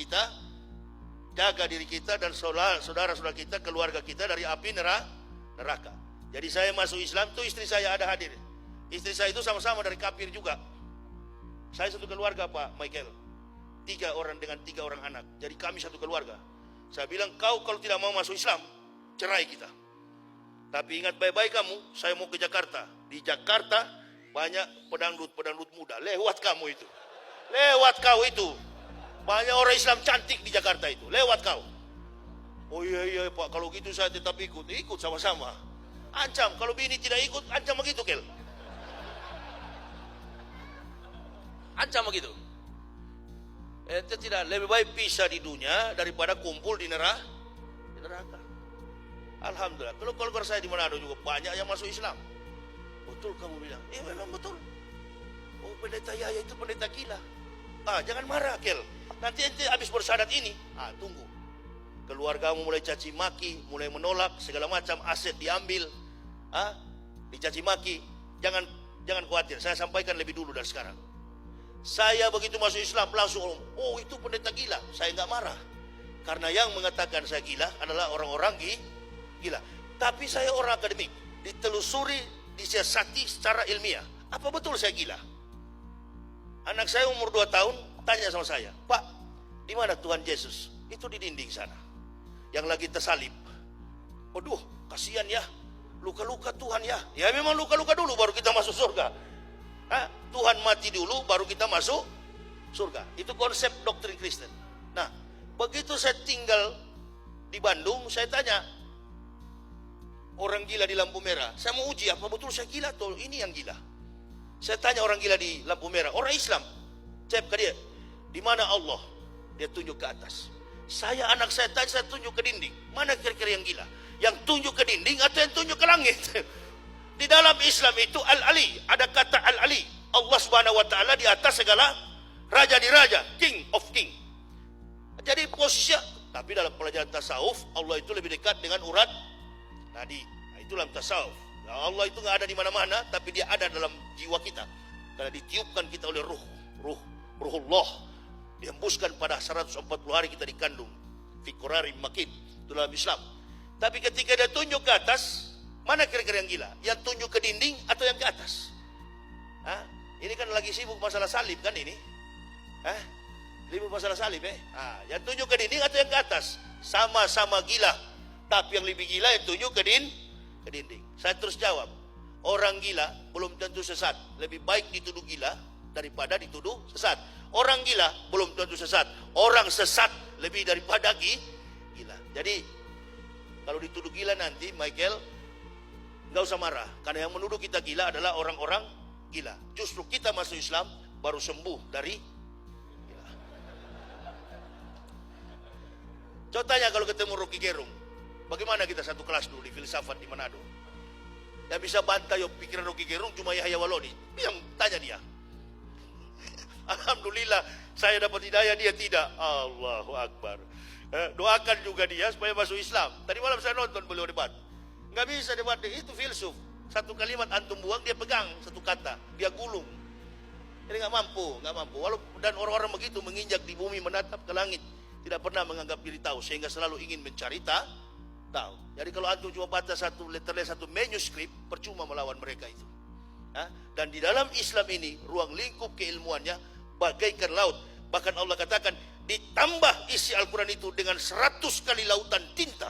kita dan saudara-saudara kita, keluarga kita dari api neraka. Jadi saya masuk Islam tuh istri saya ada hadir. Istri saya itu sama-sama dari kafir juga. Saya satu keluarga Pak Michael, 3 orang dengan 3 orang anak. Jadi kami satu keluarga. Saya bilang, kau kalau tidak mau masuk Islam, cerai kita. Tapi ingat baik-baik kamu, saya mau ke Jakarta. Di Jakarta banyak pedangdut muda. Lewat kamu itu. Lewat kau itu. Banyak orang Islam cantik di Jakarta itu. Lewat kau. Oh iya Pak, kalau gitu saya tetap ikut. Ikut sama-sama. Ancam, kalau bini tidak ikut, ancam begitu Kel. Ancam begitu. Itu tidak, lebih baik pisah di dunia daripada kumpul di neraka. Alhamdulillah. Kalau keluarga saya di Manado juga banyak yang masuk Islam. Betul kamu bilang. Memang betul. Oh, pendeta Yahya itu pendeta gila. Jangan marah Kel. Nanti ente habis bersyahadat ini. Tunggu. Keluargamu mulai caci maki, mulai menolak, segala macam aset diambil. Dicaci maki. Jangan khawatir. Saya sampaikan lebih dulu dari sekarang. Saya begitu masuk Islam langsung, oh itu pendeta gila. Saya nggak marah, karena yang mengatakan saya gila adalah orang-orang gila. Tapi saya orang akademik, ditelusuri, disiasati secara ilmiah. Apa betul saya gila? Anak saya umur 2 tahun tanya sama saya, Pak, di mana Tuhan Yesus? Itu di dinding sana, yang lagi tersalib. Waduh, kasihan ya, luka-luka Tuhan ya. Ya memang luka-luka dulu baru kita masuk surga. Tuhan mati dulu baru kita masuk surga. Itu konsep doktrin Kristen. Nah, begitu saya tinggal di Bandung, saya tanya orang gila di lampu merah, saya mau uji apa betul saya gila atau ini yang gila. Saya tanya orang gila di lampu merah, orang Islam, cek ke dia, di mana Allah? Dia tunjuk ke atas. Anak saya tanya, saya tunjuk ke dinding. Mana kira-kira yang gila? Yang tunjuk ke dinding atau yang tunjuk ke langit? Di dalam Islam itu Al-Ali, ada kata Al-Ali. Allah Subhanahu wa taala di atas segala raja di raja, king of king. Jadi posisinya, tapi dalam pelajaran tasawuf Allah itu lebih dekat dengan urat nadi. Itu dalam tasawuf. Allah itu nggak ada di mana-mana, tapi dia ada dalam jiwa kita. Karena ditiupkan kita oleh ruhullah. Dihembuskan pada 140 hari kita dikandung. Fi qararin makin. Itu dalam Islam. Tapi ketika dia tunjuk ke atas, mana kira-kira yang gila? Yang tunjuk ke dinding atau yang ke atas? Ini kan lagi sibuk masalah salib kan ini? Sibuk masalah salib yang tunjuk ke dinding atau yang ke atas? Sama-sama gila. Tapi yang lebih gila yang tunjuk ke dinding. Saya terus jawab. Orang gila belum tentu sesat. Lebih baik dituduh gila daripada dituduh sesat. Orang gila belum tentu sesat. Orang sesat lebih daripada gila. Jadi kalau dituduh gila nanti Michael, nggak usah marah, karena yang menuduh kita gila adalah orang-orang gila. Justru kita masuk Islam baru sembuh dari gila. Coba tanya kalau ketemu Rocky Gerung, bagaimana kita satu kelas dulu di filsafat di Manado? Yang bisa bantah pikiran Rocky Gerung cuma Yahya Walodi. Yang tanya dia. Alhamdulillah saya dapat hidayah, dia tidak. Allahu Akbar. Doakan juga dia supaya masuk Islam. Tadi malam saya nonton beliau debat. Nggak bisa debat, itu filsuf. Satu kalimat antum buang, dia pegang satu kata, dia gulung. Jadi nggak mampu. Walaupun dan orang-orang begitu menginjak di bumi, menatap ke langit, tidak pernah menganggap diri tahu, sehingga selalu ingin mencari tahu. Jadi kalau antum cuma baca satu letternya, satu manuskrip, percuma melawan mereka itu. Dan di dalam Islam ini, ruang lingkup keilmuannya bagaikan laut. Bahkan Allah katakan, ditambah isi Al-Quran itu dengan 100 kali lautan tinta,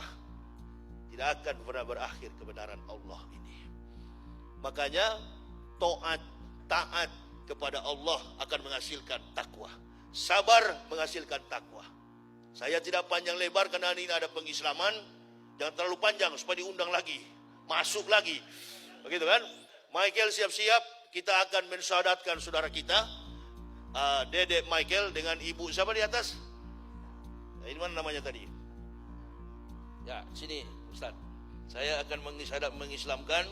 tidak akan pernah berakhir kebenaran Allah ini. Makanya taat kepada Allah akan menghasilkan takwa. Sabar menghasilkan takwa. Saya tidak panjang lebar karena ini ada pengislaman. Jangan terlalu panjang supaya diundang lagi, masuk lagi, begitu kan? Michael siap-siap, kita akan mensyahadatkan saudara kita, Dedek Michael dengan ibu siapa di atas? Ini mana namanya tadi? Ya, sini Ustaz. Saya akan mengislamkan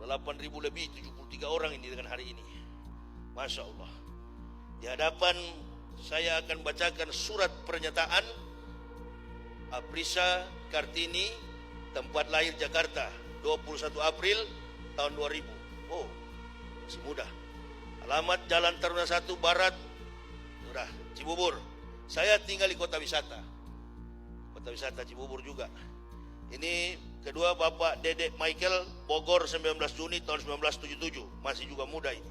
8.000 lebih, 73 orang ini dengan hari ini. Masya Allah. Di hadapan saya akan bacakan surat pernyataan Aprisa Kartini, tempat lahir Jakarta, 21 April tahun 2000. Oh, masih muda. Alamat Jalan Taruna 1 Barat, udah, Cibubur. Saya tinggal di kota wisata Cibubur juga. Ini kedua Bapak Dedek Michael, Bogor, 19 Juni tahun 1977. Masih juga muda ini.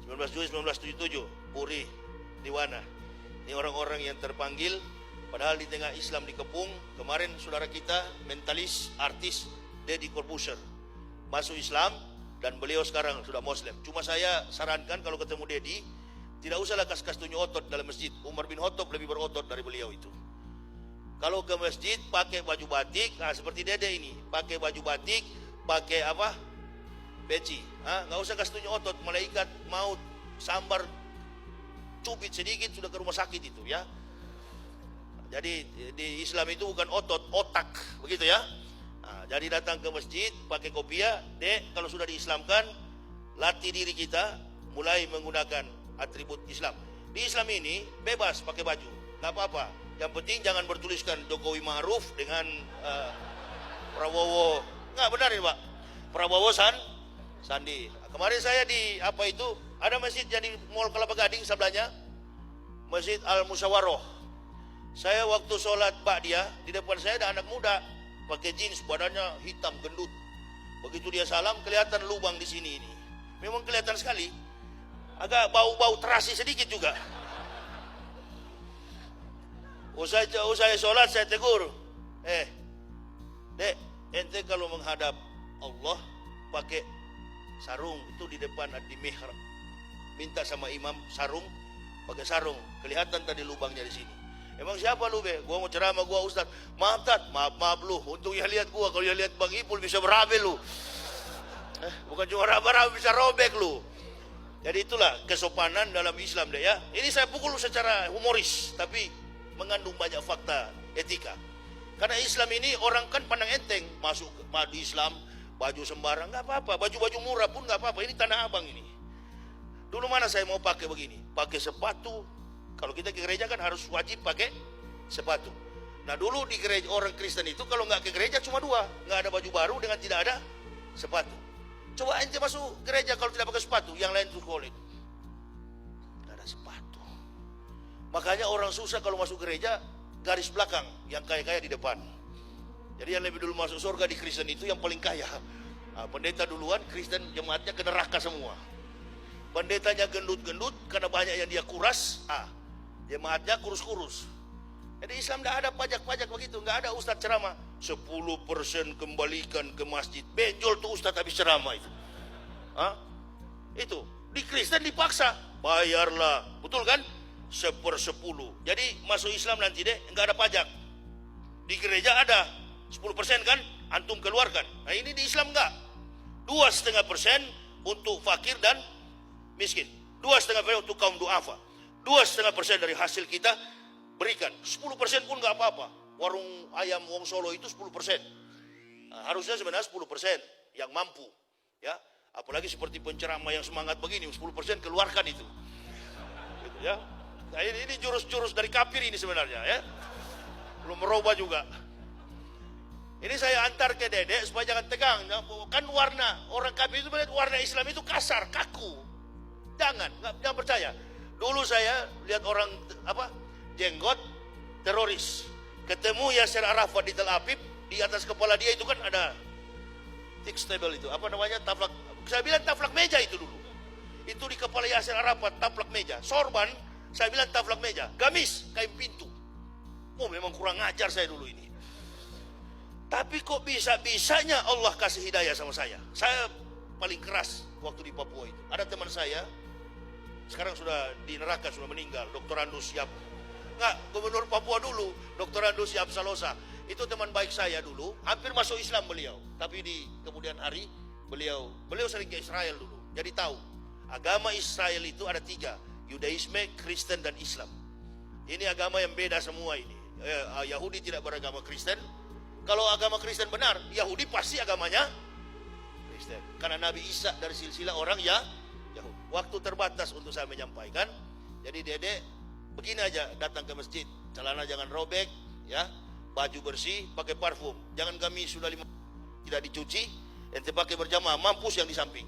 19 Juni 1977, Puri, Diwana. Ini orang-orang yang terpanggil, padahal di tengah Islam dikepung. Kemarin saudara kita, mentalis, artis, Deddy Corbuzier, masuk Islam, dan beliau sekarang sudah Muslim. Cuma saya sarankan kalau ketemu Deddy, tidak usahlah kas-kas tunjuk otot dalam masjid. Umar bin Khattab lebih berotot dari beliau itu. Kalau ke masjid pakai baju batik, nah seperti Dede ini, pakai baju batik, pakai apa? Peci. Nggak usah kasih tunjuk otot, malaikat maut sambar cubit sedikit sudah ke rumah sakit itu ya. Jadi di Islam itu bukan otot, otak, begitu ya. Nah, jadi datang ke masjid pakai kopiah, Dek, kalau sudah diislamkan, latih diri kita mulai menggunakan atribut Islam. Di Islam ini bebas pakai baju, nggak apa-apa. Yang penting jangan bertuliskan Jokowi Ma'ruf dengan Prabowo. Nggak benar ini Pak. Prabowo Sandi. Kemarin saya di apa itu, ada masjid yang di Mall Kelapa Gading sebelahnya, Masjid Al Musyawaroh. Saya waktu sholat Ba'diyah, di depan saya ada anak muda pakai jeans, badannya hitam gendut. Begitu dia salam, kelihatan lubang di sini ini. Memang kelihatan sekali. Agak bau-bau terasi sedikit juga. Usai sholat saya tegur, Dek, ente kalau menghadap Allah pakai sarung, itu di depan di mihrab. Minta sama imam sarung, pakai sarung. Kelihatan tadi lubangnya di sini. Emang siapa lu be? Gua mau ceramah, gua ustaz. Maaf tat, maaf lu. Untuk yang lihat gua, kalau yang lihat Bang Ipul bisa berabe lu. Bukan cuma raba-raba, bisa robek lu. Jadi itulah kesopanan dalam Islam deh ya. Ini saya pukul secara humoris, tapi mengandung banyak fakta etika. Karena Islam ini orang kan pandang enteng, masuk di Islam baju sembarang nggak apa-apa, baju-baju murah pun nggak apa-apa. Ini Tanah Abang ini. Dulu mana saya mau pakai begini, pakai sepatu. Kalau kita ke gereja kan harus wajib pakai sepatu. Nah dulu di gereja orang Kristen itu kalau nggak ke gereja cuma dua, nggak ada baju baru dengan tidak ada sepatu. Coba ente masuk gereja kalau tidak pakai sepatu, yang lain tuh kulit. Nggak ada sepatu. Makanya orang susah kalau masuk gereja, garis belakang, yang kaya-kaya di depan. Jadi yang lebih dulu masuk surga di Kristen itu yang paling kaya. Pendeta duluan, Kristen jemaatnya ke neraka semua. Pendetanya gendut-gendut karena banyak yang dia kuras, jemaatnya kurus-kurus. Jadi Islam tidak ada pajak-pajak begitu, nggak ada ustadz ceramah 10% kembalikan ke masjid. Benjol tuh ustadz habis ceramah itu. Itu di Kristen dipaksa, bayarlah, betul kan? 1/10. Jadi masuk Islam nanti deh nggak ada pajak. Di gereja ada 10% kan, antum keluarkan. Nah ini di Islam nggak. 2,5% untuk fakir dan miskin. 2,5% untuk kaum duafa. 2,5% dari hasil kita berikan. 10% pun nggak apa-apa. Warung ayam Wong Solo itu 10%. Nah, harusnya sebenarnya 10% yang mampu. Ya, apalagi seperti penceramah yang semangat begini, 10% keluarkan itu. Gitu ya. Nah, ini jurus-jurus dari kafir ini sebenarnya ya. Belum merubah juga. Ini saya antar ke Dedek supaya jangan tegang. Kan warna orang kafir itu melihat warna Islam itu kasar, kaku. Jangan percaya. Dulu saya lihat orang jenggot teroris. Ketemu Yasser Arafat di Tel Aviv, di atas kepala dia itu kan ada table itu, taplak. Saya bilang taplak meja itu dulu. Itu di kepala Yasser Arafat, taplak meja. Sorban, saya bilang taplak meja. Gamis, kain pintu. Oh memang kurang ajar saya dulu ini. Tapi kok bisa-bisanya Allah kasih hidayah sama saya. Saya paling keras waktu di Papua itu. Ada teman saya, sekarang sudah di neraka, sudah meninggal, Dr. Andus Yap. Gubernur Papua dulu, Dr. Andus Yap Salosa. Itu teman baik saya dulu, hampir masuk Islam beliau. Tapi di kemudian hari, beliau sering ke Israel dulu. Jadi tahu, agama Israel itu ada 3. Yudaisme, Kristen, dan Islam. Ini agama yang beda semua ini. Yahudi tidak beragama Kristen. Kalau agama Kristen benar, Yahudi pasti agamanya Kristen. Karena Nabi Isa dari silsilah orang Yahudi. Waktu terbatas untuk saya menyampaikan. Jadi dedek begini aja datang ke masjid, celana jangan robek, ya, baju bersih, pakai parfum. Jangan kami sudah tidak dicuci, ente pakai berjamaah, mampus yang di samping.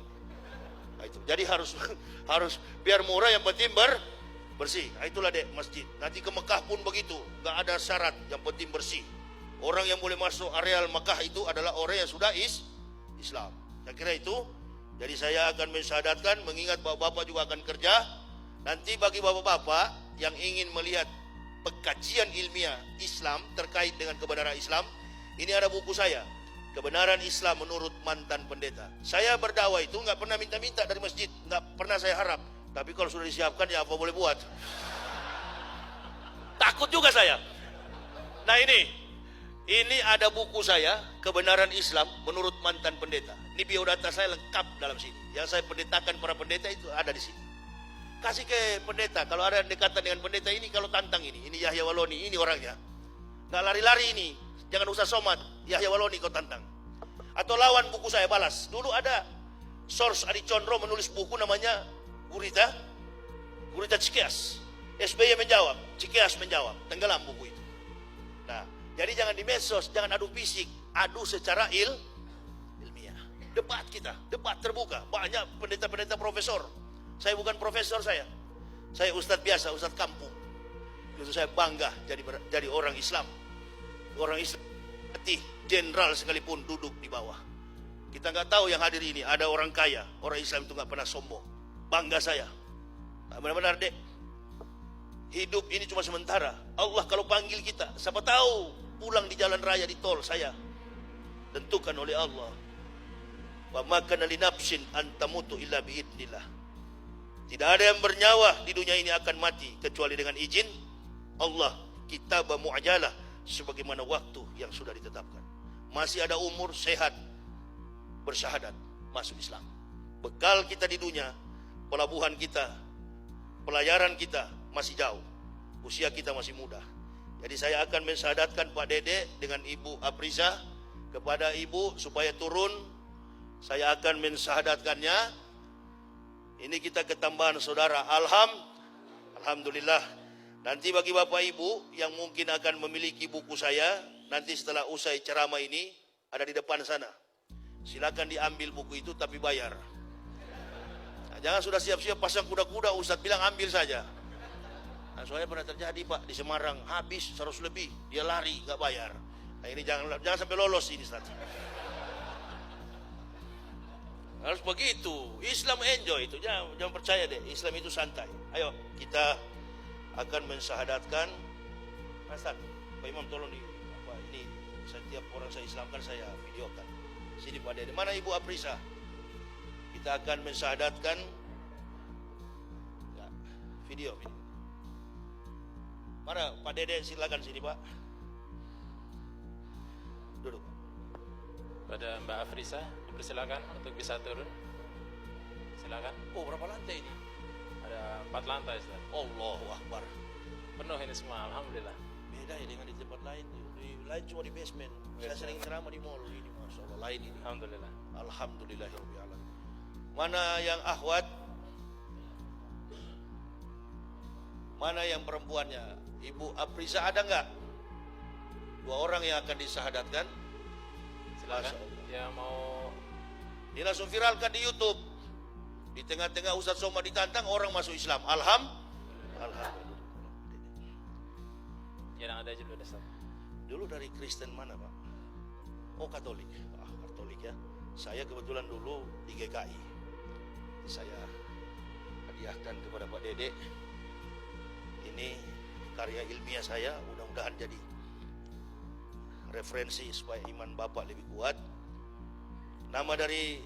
Nah, itu. Jadi harus harus biar murah, yang penting bersih. Nah, itulah dek masjid. Nanti ke Mekah pun begitu, nggak ada syarat, yang penting bersih. Orang yang boleh masuk areal Mekah itu adalah orang yang sudah Islam. Saya kira itu. Jadi saya akan mensyahadatkan, mengingat bapak-bapak juga akan kerja. Nanti bagi bapak-bapak yang ingin melihat pengkajian ilmiah Islam terkait dengan kebenaran Islam, ini ada buku saya, Kebenaran Islam Menurut Mantan Pendeta. Saya berdakwah itu nggak pernah minta-minta dari masjid, nggak pernah saya harap. Tapi kalau sudah disiapkan, ya apa boleh buat. Takut juga saya. Nah ini ada buku saya, Kebenaran Islam Menurut Mantan Pendeta. Ini biodata saya lengkap dalam sini. Yang saya pendetakan para pendeta itu ada di sini. Kasih ke pendeta, kalau ada dekatan dengan pendeta ini, kalau tantang ini Yahya Waloni, ini orangnya. Nggak lari-lari ini, jangan usah somat, Yahya Waloni kau tantang. Atau lawan buku saya, balas. Dulu ada Source Adi Condro menulis buku namanya Gurita Cikeas. SBY menjawab, Cikeas menjawab, tenggelam buku itu. Nah, jadi jangan di medsos, jangan adu fisik, adu secara ilmiah. Debat kita, debat terbuka. Banyak pendeta-pendeta profesor. Saya bukan profesor saya ustadz biasa, ustadz kampung. Itu saya bangga jadi orang Islam. Orang Islam hati jenderal sekalipun duduk di bawah. Kita nggak tahu yang hadir ini ada orang kaya. Orang Islam itu nggak pernah sombong. Bangga saya. Nah, benar-benar dek. Hidup ini cuma sementara. Allah kalau panggil kita, siapa tahu pulang di jalan raya di tol saya. Tentukan oleh Allah. Wa ma kana li nafsin an tamutu illa bi idznillah. Tidak ada yang bernyawa di dunia ini akan mati kecuali dengan izin Allah. Kitab mu'ajalah, sebagaimana waktu yang sudah ditetapkan. Masih ada umur, sehat, bersyahadat, masuk Islam. Bekal kita di dunia, pelabuhan kita, pelayaran kita masih jauh. Usia kita masih muda. Jadi saya akan mensyahadatkan Pak Dede dengan Ibu Apriza kepada Ibu supaya turun. Saya akan mensyahadatkannya. Ini kita ketambahan saudara. Alhamdulillah. Nanti bagi Bapak Ibu yang mungkin akan memiliki buku saya, nanti setelah usai ceramah ini ada di depan sana. Silakan diambil buku itu tapi bayar. Nah, jangan sudah siap-siap pasang kuda-kuda, Ustadz bilang ambil saja. Nah, soalnya pernah terjadi Pak di Semarang, habis 100 lebih, dia lari nggak bayar. Nah, ini jangan sampai lolos ini Ustadz. Harus begitu. Islam enjoy itu. Jangan percaya deh. Islam itu santai. Ayo kita akan mensyahadatkan. Hasan, Pak Imam tolong ini setiap orang saya Islamkan saya videokan. Sini Pak Dede. Mana Ibu Aprisa? Kita akan mensyahadatkan. Ya, video. Mana Pak Dede, silakan sini Pak. Duduk. Pada Mbak Afrisa, dipersilakan untuk bisa turun. Silakan. Oh, berapa lantai ini? Ada 4 lantai, Ustaz. Allahu Akbar. Penuh ini semua, alhamdulillah. Beda ya dengan di tempat lain. Di lain cuma di basement. Saya sering ceramah di mall ini, Masya Allah, lain ini. Alhamdulillah. Alhamdulillahirabbil alamin. Mana yang akhwat? Mana yang perempuannya? Ibu Aprisa ada nggak? 2 orang yang akan disyahadatkan. Silakan. Ya mau ini langsung viralkan di YouTube. Di tengah-tengah Ustadz Somad ditantang, orang masuk Islam. Alhamdulillah. yang ada juga Ustaz. Dulu dari Kristen mana Pak? Oh Katolik. Katolik ya. Saya kebetulan dulu di GKI. Saya hadiahkan kepada Pak Dede. Ini karya ilmiah saya, mudah-mudahan jadi referensi supaya iman Bapak lebih kuat. Nama dari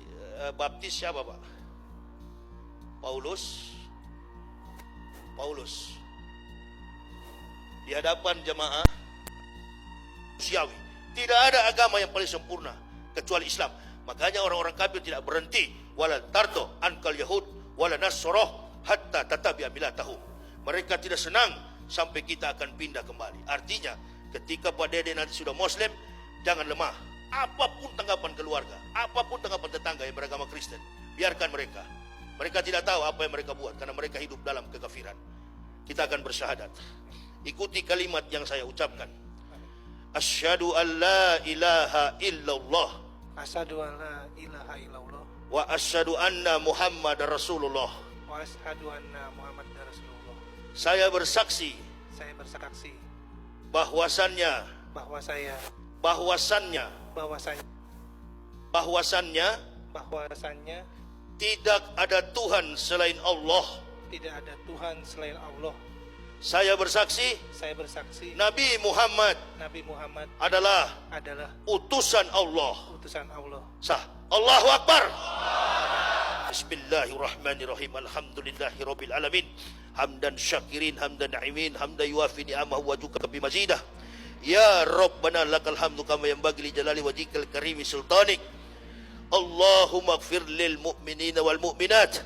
baptis siapa Pak? Paulus. Di hadapan jemaah manusiawi, tidak ada agama yang paling sempurna kecuali Islam. Makanya orang-orang kafir tidak berhenti, wala tardo ankal yahud wala nasroh hatta tatabi'a millatahum. Mereka tidak senang sampai kita akan pindah kembali. Artinya ketika Pak Dede nanti sudah Muslim, jangan lemah. Apapun tanggapan keluarga, apapun tanggapan tetangga yang beragama Kristen, biarkan mereka. Mereka tidak tahu apa yang mereka buat karena mereka hidup dalam kekafiran. Kita akan bersyahadat. Ikuti kalimat yang saya ucapkan. Asyhadu an la ilaha illallah Asyhadu an la ilaha illallah wa asyhadu anna Muhammad Rasulullah. wa asyhadu anna Muhammadar Rasulullah. Saya bersaksi Saya bersaksi bahwasannya bahwasanya tidak ada Tuhan selain Allah. tidak ada Tuhan selain Allah. Saya bersaksi Saya bersaksi Nabi Muhammad Nabi Muhammad adalah adalah utusan Allah. utusan Allah. Sah. Allahu Akbar. Bismillahirrahmanirrahim. Alhamdulillahirabbil alamin. Hamdan syakirin, hamdan na'imin, hamdan yuafi ni'amahu wa juga bimazidah. Ya Rabbana lakal hamdu kama yanbaghi li jalali wajhikal karimi sultanik. Allahumma ighfir lil mu'minina wal mu'minat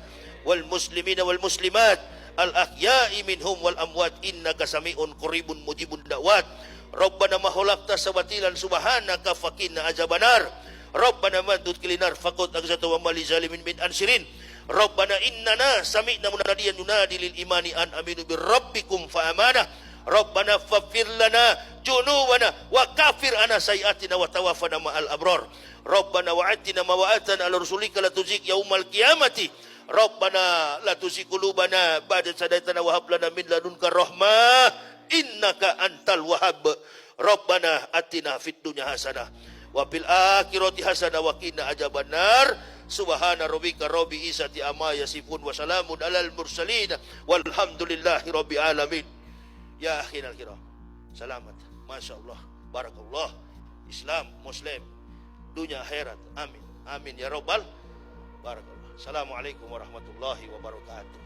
wal muslimina wal muslimat al ahya'i minhum wal amwat innaka sami'un qaribun mujibun da'wat. Rabbana ma khalaqta sabatilan subhanaka faqina azabannar. Rabbana man tudkhilan faqad aghzata wa mali zalimin min ansirin. Rabbana innana sami'na munadiyan yunadi lil imani an aminu bir rabbikum fa amanah. Rabbana faghfir lana junubana wa kafir ana sayiatina wa tawaffana ma'al abrar. Rabbana wa'atina ma wa'atana ala rasulika la tuzigh yaumal qiyamati. Rabbana la tuzigh qulubana ba'da idh hadaitana wa hab lana min ladunka rahmah innaka antal wahhab. Rabbana atina fid dunya hasanah wa fil akhirati hasanah wa qina adzabannar. Subhana rabbika rabbil izzati amma yasifun wa salamun alal mursalin walhamdulillahi rabbil alamin. Ya akhirul kiram, selamat, masya Allah, barakallah, Islam, Muslim, dunia akhirat, amin, amin ya Rabbal, barakallah. Assalamualaikum warahmatullahi wabarakatuh.